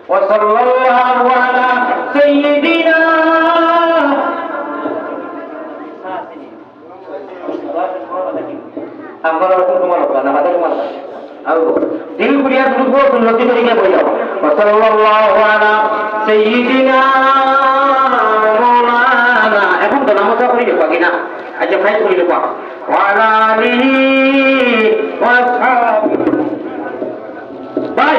ওয়াসাল্লাল্লাহু আলা সাইয়্যিদিনা আমরা তোমার না বাদে তোমার আও দিল কুড়িয়া দুর্গ সুন্নতি তরিকে বই দাও ওয়াসাল্লাল্লাহু আলা সাইয়্যিদিনা মাওলানা এখন তো নামটা করি দেব কিনা আচ্ছা ফাইল করি দেব ওয়ালা আলিহি ওয়াসহাবি ভাই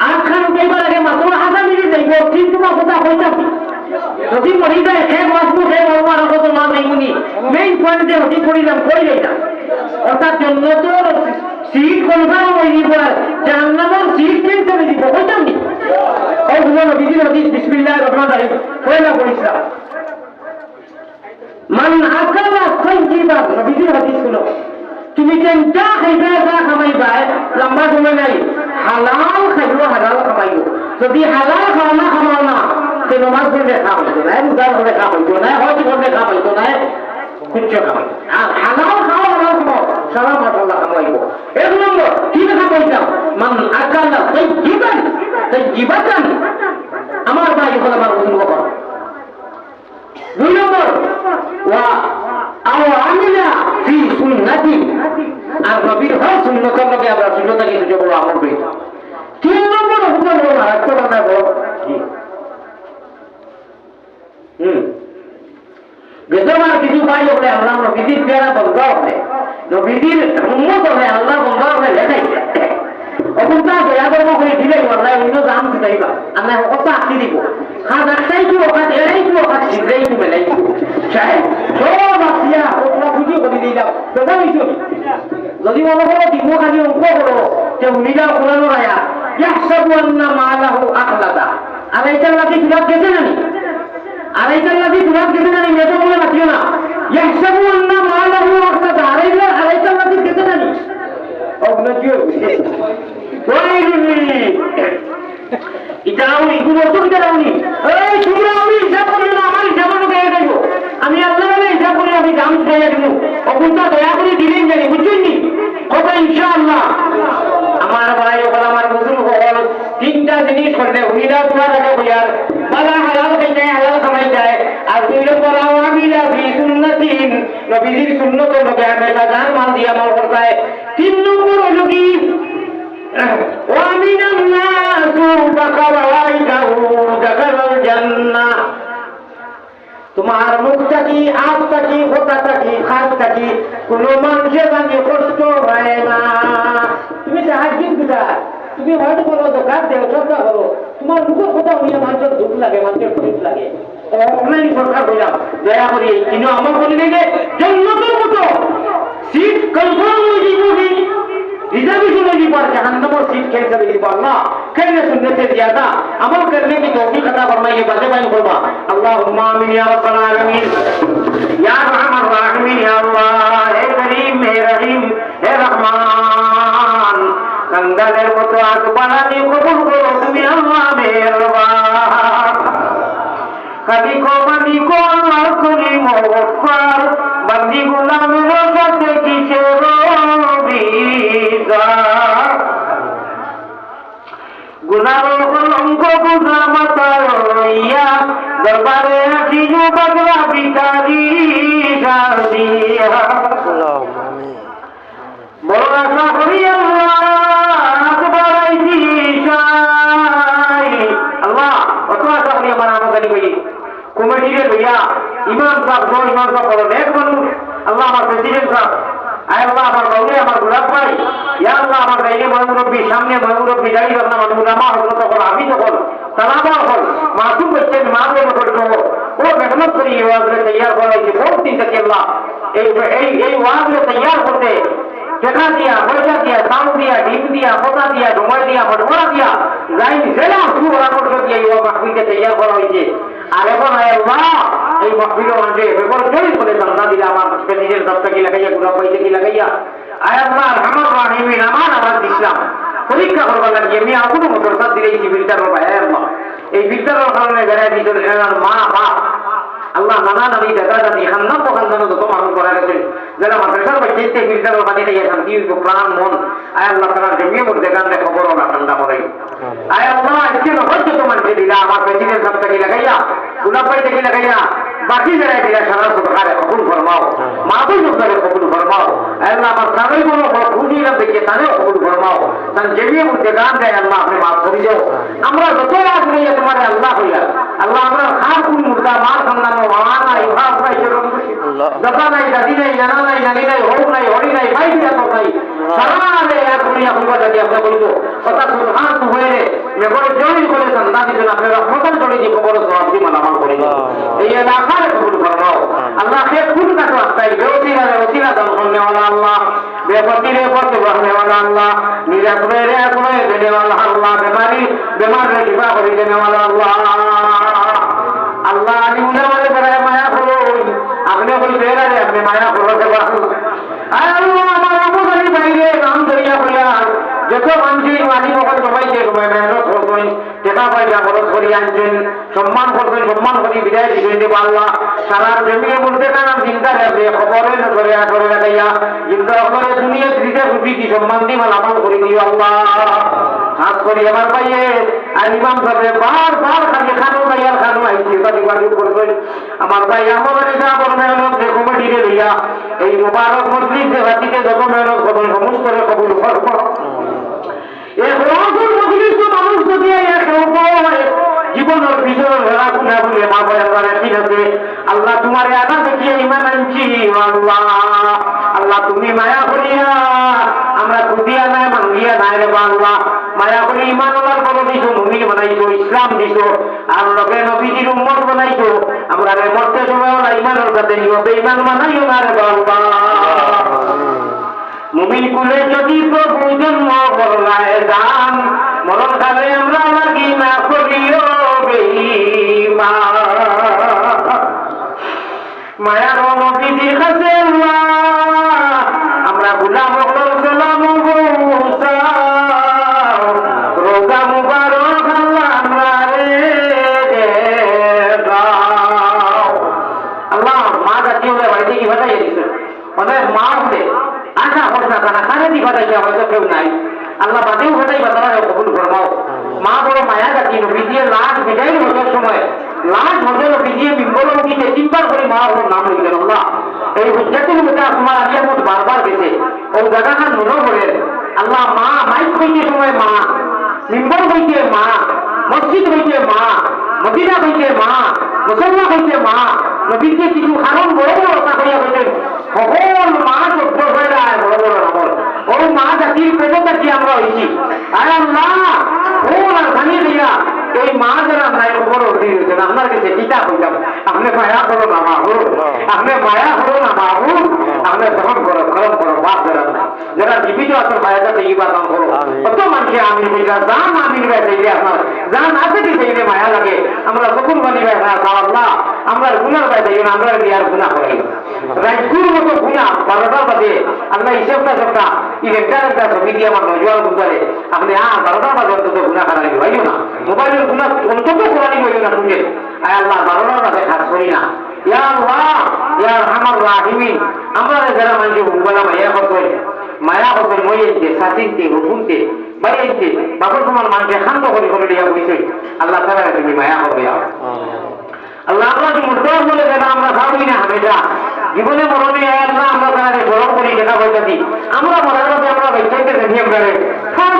আখান কইবার আগে মাত্র হাসা মিলি যাইব ঠিক তোমার কথা কইতাম যদি মরি যায় হে মাসবু হে আমার কথা না নেইনি মেইন পয়েন্টে হতি করিলাম কই যাইতা অর্থাৎ জন্নতর সিট কনফার্ম হই দিব জান্নাতের সিট কেন দিব কইতাম নি ওই বলো বিধি হতি বিসমিল্লাহির রহমানির রহিম কইলা কইছা মান আকালা তাইয়িবা বিধি হতি শুনো তুমি কেনটা খাইবা যা খামাইবা লম্বা সময় নাই হালাল খাইলো হালাল খামাইও যদি হালাল খাও না খাও না তে নামাজ পড়লে খাওয়াইতো না রোজা করে খাওয়াইতো না হজ করলে খাওয়াইতো না কিচ্ছু খাওয়াই আর হালাল খাও হালাল খাও সারা মাশাআল্লাহ খাওয়াইবো এক নম্বর কি খাওয়াইতাম মান আকালা তাইয়িবান আমার ভাই হলো আমার বন্ধু বাবা দুই নম্বর ওয়া আও আমিলা ফি সুন্নতি আর নবীর হক সুন্নতের লগে আমরা সুন্নতকে কিছু বড় আমল করি তিন নম্বর হলো না একটা কথা বল বেদমার কিছু পাই বলে আমরা নবীর পেয়ারা বন্ধ হবে নবীর উম্মত হবে আল্লাহ বন্ধ হবে লেখাইছে অকুন্তা দয়া করবো করে দিলে আল্লাহ অন্য দাম দিতাইবা আল্লাহ কথা আঁকি দিব হাত একটাই কি ওখানে এরাই কি ওখানে শীঘ্রই কি মেলাই চাই সব আসিয়া ওরা বুঝিয়ে করে দিলাম তোমরা হইছো যদি মনে করো দিব খালি অঙ্ক করো যে উনিরা কোরআন আয়া ইয়াহসাবু আন্না মালাহু আখলাদা আর এইটার লাগি কিতাব গেছে না আর এইটার লাগি কিতাব গেছে না মেয়ে তো বলে রাখিও না ইয়াহসাবু আন্না মালাহু আখলাদা আর এইটার লাগি গেছে না ওগুলো কি আমি আল্লাহ হিসাব করে আমি দাম খাইয়া দিব অকুন্তা দয়া করে দিলেন জানি বুঝছেন নি কথা ইনশাআল্লাহ আমার ভাই ওখানে আমার বুজুর্গ হল তিনটা জিনিস করলে উনিরা তোমার কাছে বইয়ার বালা হালাল খাইতে হালাল খামাই যায় আর দুই নম্বর আওয়ামিলা ফি সুন্নাতিন নবীর সুন্নতের লগে হামেশা জান মাল দিয়া আমল করতে তিন নম্বর হলো কি ومن الناس بقرائده دخل الجنة তোমার মুখটা কি আত্মা কি হোতাটা কি খাসটা কি কোনো মানুষের সঙ্গে কষ্ট হয় না তুমি সাহায্য দিদা তুমি হয়তো করো দোকান দেও শ্রদ্ধা করো তোমার মুখের কথা হইয়া মানুষের দুঃখ লাগে মানুষের খুশি লাগে অনলাইন সরকার বললাম দয়া করি কিন্তু আমার বলি দেখে জন্মতের মতো সিট কনফার্ম হয়ে যাবি रिजर्वेशन होगी पर जहन्नम और सीट खेल कर रही अल्लाह कहने सुनने से ज्यादा अमल करने की तौफीक अता फरमाइए बातें बाइन फरमा अल्लाहुम्मा आमीन या रब्बल आलमीन या अरहमर राहिमीन या अल्लाह हे करीम हे रहीम हे रहमान कंदलेर मतो আকবালা নি কবুল করো তুমি আল্লাহ মেহেরবান খালি কোমানি কো আল্লাহ করিম ও গফফার বান্দি গোলামের সাথে কিসের গুনার কলঙ্ক বুঝা মাথায় লইয়া দরবারে আসিও বাগলা ভিখারি সাদিয়া বড় আশা করি আল্লাহ বাড়াইছি আল্লাহ অত আশা করি আমার আমাকে বলি কমিটিরে লইয়া ইমাম সাহেব ইমাম সাহেব বলো এক মানুষ আল্লাহ আমার প্রেসিডেন্ট সাহেব আয় আল্লাহ আমার বাউলে আমার গোলাপ ভাই ইয়া আল্লাহ আমার গাইলে ময়মুরব্বী সামনে ময়মুরব্বী দাঁড়িয়ে আল্লাহ আমার উলামা হযরত তখন আমি তখন সালামা হল মাসুম বচ্চন মারবে মতো ও মেহনত করি এই ওয়াজে তৈয়ার করাইছে বহুত দিন থেকে আল্লাহ এই ওয়াজে তৈয়ার করতে টাকা দিয়া পয়সা দিয়া সাউন্ড দিয়া ডিম দিয়া পোতা দিয়া ডুমাই দিয়া বড়বড়া দিয়া লাইন জেলা শুরু করার দিয়ে এই মাহফিলকে তৈয়ার করা হয়েছে আর এখন আয় আল্লাহ এই মাহফিল মাঝে বেবর জড়ি করে জানা দিলে আমার নিজের দশটা কি লাগাইয়া গুড়া পয়সা কি লাগাইয়া আয় আল্লাহ রহমান রাহিমিন আমার ইসলাম পরীক্ষা করবার লাগে আমি আগুনো মোটরসাদ দিলে এই বিলটার বাবা হ্যাঁ আল্লাহ এই বিলটার কারণে বেড়ায় দিতেন মা বাপ আল্লাহ নানা নানি দাদা দাদি খান্না তো খান্দানো যত মানুষ করা গেছে যারা মাদ্রাসার বাচ্চাতে বিলটার বানিয়ে দিয়ে শান্তি প্রাণ মন আয় আল্লাহ তারা জমিয়ে মধ্যে গান খবর ওরা ঠান্ডা করাই লাগাইয়া গুলাব ভাই দেখি লাগাইয়া বাকি যারা দিলা সারা সরকারে কবুল ফরমাও মাহবুব সরকারে কবুল ফরমাও আল্লাহ আমার সামনে কোনো বড় খুশি না দেখে তানেও কবুল ফরমাও তান যেবিয়ে মধ্যে গান দেয় আল্লাহ আপনি মাফ করে দাও আমরা যত আসলে তোমার আল্লাহ হইয়া আল্লাহ আমরা খার কোন মুর্দা মার সন্ধান মানা ইফাফ নাই দাদা নাই দাদি নাই জানা নাই জানি নাই হোক নাই হরি নাই ভাই দিয়া তো নাই সারালে এক দুনিয়া হইবা যদি আপনি বলিব কথা সুবহান তু হইলে মেগরে জয়েন করে সন্ধান দিবেন আপনি রহমতের জড়ি দি কবর সওয়াব দি মালামাল করে এই এলাকার কবুল ফরমাও আল্লাহ কে খুদ না তো আস্তাই বেওসিলা দান করনে ওয়ালা আল্লাহ বেপতিরে পথে বহনে ওয়ালা আল্লাহ নিরাসরে রে দেনে ওয়ালা আল্লাহ বেমার রে শিফা করে দেনে ওয়ালা আল্লাহ আল্লাহ আলী উনা মানে বেড়ায় মায়া করুন আপনি বলি বেড়ারে আপনি মায়া করতে পারেন আল্লাহ আমার আবু আলী বাইরে নাম দরিয়া করিয়া যত মানুষের মালিক ওখানে সবাইকে মেহনত করবেন টাকা পয়সা খরচ করে আনছেন সম্মান করবেন সম্মান করে বিদায় দিবেন দেব আল্লাহ সারা জমিয়ে বলতে কারণ চিন্তা রাখবে খবরে করে করে লাগাইয়া কিন্তু আপনার দুনিয়া দিতে সুবিধি সম্মান দিয়ে মালামাল করে দিও আল্লাহ হাত করি আমার ভাইয়ে আর ইমাম সাহেব বার খালি খানো ভাইয়ার খানো আইছে বাড়ি করবেন আমার ভাই আমাদের যা মেহনত যে কমিটিকে লইয়া এই মুবারক মসজিদ সেবাটিকে যত মেহনত করবেন সমস্ত কবুল করবো মানুষ যদি জীবনের ভিতরে ভেড়া খুলে বলে মা বলে ঠিক আছে আল্লাহ তোমার আনা দেখিয়ে ইমান আনছি আল্লাহ তুমি মায়া করিয়া আমরা খুদিয়া নাই মাঙ্গিয়া নাই রে আল্লাহ মায়া করি ইমান আল্লাহর বড় দিছো মুমিন বানাইছো ইসলাম দিছো আর লোকে নবীজির উম্মত বানাইছো আমরা রে মরতে সময় ওলা ইমানের সাথে নিও বেঈমান বানাইও না রে আল্লাহ মুমিন কুলে যদি প্রভু জন্ম করলায় দান মরণ কালে আমরা লাগি না করিও বেঈমান মায়ার নবীজির কাছে আমরা গোলাম হকর সালাম রোজা মুবারক আল্লাহ আমরা রে আল্লাহ মা জাতীয় বাড়িতে কি বাজাই দিচ্ছে অনেক মা উঠে আশা করছে তারা কানে দি বাজাইছে হয়তো কেউ নাই আল্লাহ বাদেও ঘটাই বাজারে কবুল ফরমাও মা বড় মায়া জাতি নবীজিয়ে লাশ বিদায় হওয়ার সময় লাশ হজল নবীজিয়ে বিম্বল নবীকে তিনবার করে মা ওর নাম লিখলেন আল্লাহ এই হুজ্জাতের মধ্যে তোমার আলিয়ার মত বারবার গেছে ও জায়গাখান মনে করেন আল্লাহ মা মাইক হইতে সময় মা বিম্বল হইতে মা মসজিদ হইতে মা মদিনা হইতে মা মুসল্লা হইতে মা নবীকে কিছু কারণ বড় বড় কথা করিয়া হইতেন সকল মা সভ্য হয়ে যায় বড় বড় আমল ও মা জাতির পেটে আমরা হয়েছি আয় আল্লাহ ফুল আর ভাঙিয়ে দিয়া এই মা যারা নাই খবর উঠে দিয়েছেন আপনার কাছে কিতাব হইতাম আপনি মায়া করো না মাহু আপনি মায়া করো না মাহু আপনি গ্রহণ করো করম করো বাদ যারা নাই যারা জীবিত আছেন মায়াটা দেখিবার নাম করো কত মানুষে আমি বইলা জান আমি চাইলে আপনার জান আছে কি চাইলে মায়া লাগে আমরা সকল বানিবে আল্লাহ আমরা গুনার বাইরে যাই না আমরা বিয়ার গুণা করি রাজগুর মতো গুণা 12টার বাদে আল্লাহ হিসেবটা সবটা একটা ছবি দিয়ে আমার নজর বুঝালে আপনি 12টার বাদে অন্তত গুণা করা লাগবে ভাইও না মোবাইলের গুণা অন্তত কোরআনই হইল না শুনলে আয় আল্লাহ 12টার বাদে খাস করি না ইয়া আল্লাহ ইয়া আরহামার রাহিমিন আমরা যারা মানুষ মোবাইল মায়া করতে মইতে সাথিতে হুকুমতে বাইতে বাবুর তোমার মানুষের শান্ত করে করে দিয়া বইছে আল্লাহ তাআলা তুমি মায়া হবে আল্লাহ আমরা যে মুদ্রা বলে যেটা আমরা ভাবি না হামেশা জীবনে মরণে আল্লাহ আমরা তাদের গরম করি যেটা হয়ে যাচ্ছি আমরা মরার মধ্যে আমরা বেঁচে দেখি আমরা খাওয়া